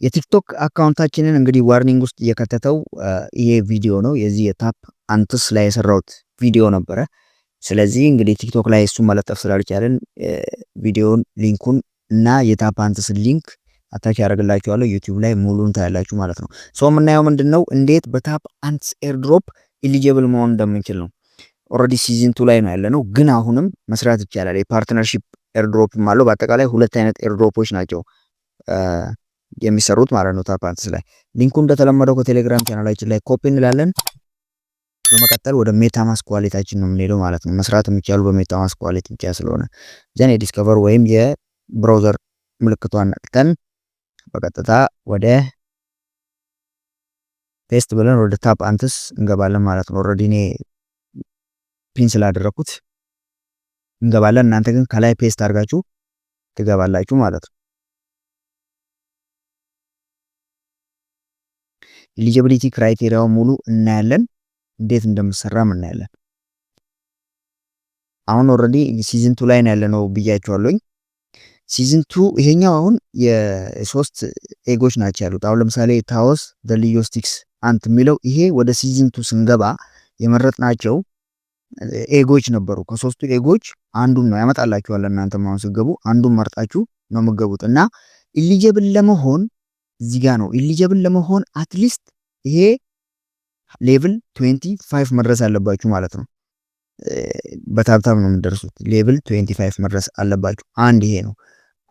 የቲክቶክ አካውንታችንን እንግዲህ ዋርኒንግ ውስጥ እየከተተው ይሄ ቪዲዮ ነው። የዚህ የታፕ አንትስ ላይ የሰራሁት ቪዲዮ ነበረ። ስለዚህ እንግዲህ ቲክቶክ ላይ እሱን መለጠፍ ስላልቻለን ቪዲዮውን ሊንኩን እና የታፕ አንትስን ሊንክ አታች ያደርግላችኋለሁ ዩቲዩብ ላይ ሙሉን ታያላችሁ ማለት ነው። ሶ የምናየው ምንድነው እንዴት በታፕ አንትስ ኤርድሮፕ ኢሊጂብል መሆን እንደምንችል ነው። ኦልሬዲ ሲዝን 2 ላይ ነው ያለነው፣ ግን አሁንም መስራት ይቻላል። የፓርትነርሺፕ ኤርድሮፕም አለው። በአጠቃላይ ሁለት አይነት ኤርድሮፖች ናቸው የሚሰሩት ማለት ነው ታፕ አንትስ ላይ። ሊንኩ እንደተለመደው ከቴሌግራም ቻናላችን ላይ ኮፒ እንላለን። በመቀጠል ወደ ሜታማስክ ዋሌታችን ነው የምንሄደው ማለት ነው። መስራት የሚቻሉ በሜታማስክ ዋሌት ብቻ ስለሆነ ዘን የዲስከቨር ወይም የብራውዘር ምልክቷን ነቅተን በቀጥታ ወደ ፔስት ብለን ወደ ታፕ አንትስ እንገባለን ማለት ነው። ኦልሬዲ እኔ ፒን ስላደረኩት እንገባለን። እናንተ ግን ከላይ ፔስት አድርጋችሁ ትገባላችሁ ማለት ነው። ኤሊጂቢሊቲ ክራይቴሪያው ሙሉ እናያለን፣ እንዴት እንደምሰራም እናያለን። አሁን ኦልሬዲ ሲዝን 2 ላይ ነው ያለነው ብያችኋለሁ። ሲዝን 2 ይሄኛው አሁን የሶስት ኤጎች ናቸው ያሉት። አሁን ለምሳሌ ታዎስ ደሊዮስቲክስ አንት የሚለው ይሄ ወደ ሲዝን 2 ስንገባ የመረጥናቸው ኤጎች ነበሩ። ከሶስቱ ኤጎች አንዱን ነው ያመጣላችኋል። እናንተ ማውን ሲገቡ አንዱን መርጣችሁ ነው የምትገቡት እና ኢሊጂብል ለመሆን እዚህ ጋር ነው ኢሊጂብል ለመሆን አትሊስት ይሄ ሌቭል 25 መድረስ አለባችሁ ማለት ነው። በታብታብ ነው የምትደርሱት። ሌቭል 25 መድረስ አለባችሁ። አንድ ይሄ ነው።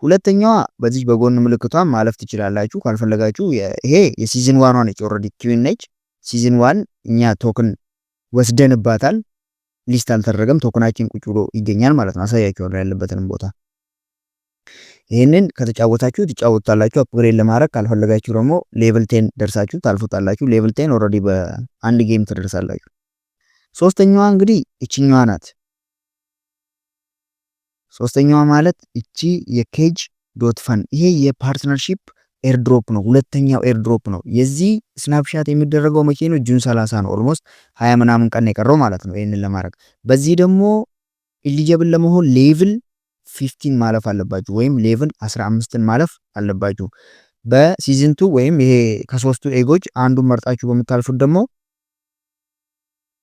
ሁለተኛዋ በዚህ በጎን ምልክቷን ማለፍ ትችላላችሁ ካልፈለጋችሁ። ይሄ የሲዝን 1 ነች። ኦልሬዲ ኪዊን ነች። ሲዝን 1 እኛ ቶክን ወስደንባታል። ሊስት አልተደረገም። ቶክናችን ቁጭ ብሎ ይገኛል ማለት ነው። አሳያችኋለሁ ያለበትን ቦታ። ይሄንን ከተጫወታችሁ ትጫወታላችሁ። አፕግሬድ ለማድረግ ካልፈለጋችሁ ደግሞ ሌቭል 10 ደርሳችሁ ታልፉታላችሁ። ሌቭል 10 ኦልሬዲ በአንድ ጌም ትደርሳላችሁ። ሶስተኛዋ እንግዲህ እቺኛዋ ናት። ሶስተኛዋ ማለት እቺ የኬጅ ዶት ፈን ይሄ የፓርትነርሺፕ ኤርድሮፕ ነው። ሁለተኛው ኤርድሮፕ ነው። የዚህ ስናፕሻት የሚደረገው መቼ ነው? ጁን 30 ነው። ኦልሞስት 20 ምናምን ቀን የቀረው ማለት ነው ይሄንን ለማድረግ። በዚህ ደግሞ ኢሊጂብል ለመሆን ሌቭል 15 ማለፍ አለባችሁ ወይም ሌቭል 15ን ማለፍ አለባችሁ። በሲዝን 2 ወይም ይሄ ከሶስቱ ኤጎች አንዱን መርጣችሁ በምታልፉት ደግሞ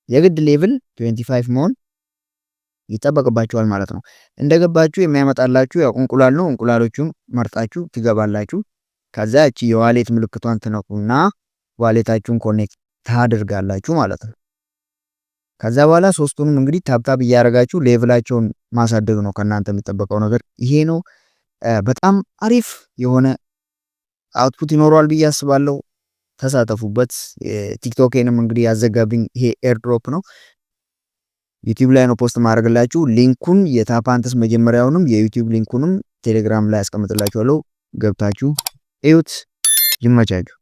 የግድ ሌቭል 25 መሆን ይጠበቅባችኋል ማለት ነው። እንደገባችሁ የሚያመጣላችሁ ያው እንቁላል ነው። እንቁላሎቹን መርጣችሁ ትገባላችሁ። ከዛ እቺ የዋሌት ምልክቷን ትነኩና ዋሌታችሁን ኮኔክት ታደርጋላችሁ ማለት ነው። ከዛ በኋላ ሶስቱንም እንግዲህ ታብታብ እያደረጋችሁ ሌቭላቸውን ማሳደግ ነው ከናንተ የሚጠበቀው ነገር ይሄ ነው። በጣም አሪፍ የሆነ አውትፑት ይኖረዋል ብዬ አስባለሁ። ተሳተፉበት። ቲክቶክንም እንግዲህ ያዘጋብኝ ይሄ ኤርድሮፕ ነው። ዩቲዩብ ላይ ነው ፖስት ማድረግላችሁ። ሊንኩን የታፕ አንትስ መጀመሪያውንም የዩቲዩብ ሊንኩንም ቴሌግራም ላይ አስቀምጥላችኋለሁ። ገብታችሁ እዩት። ይመቻችሁ።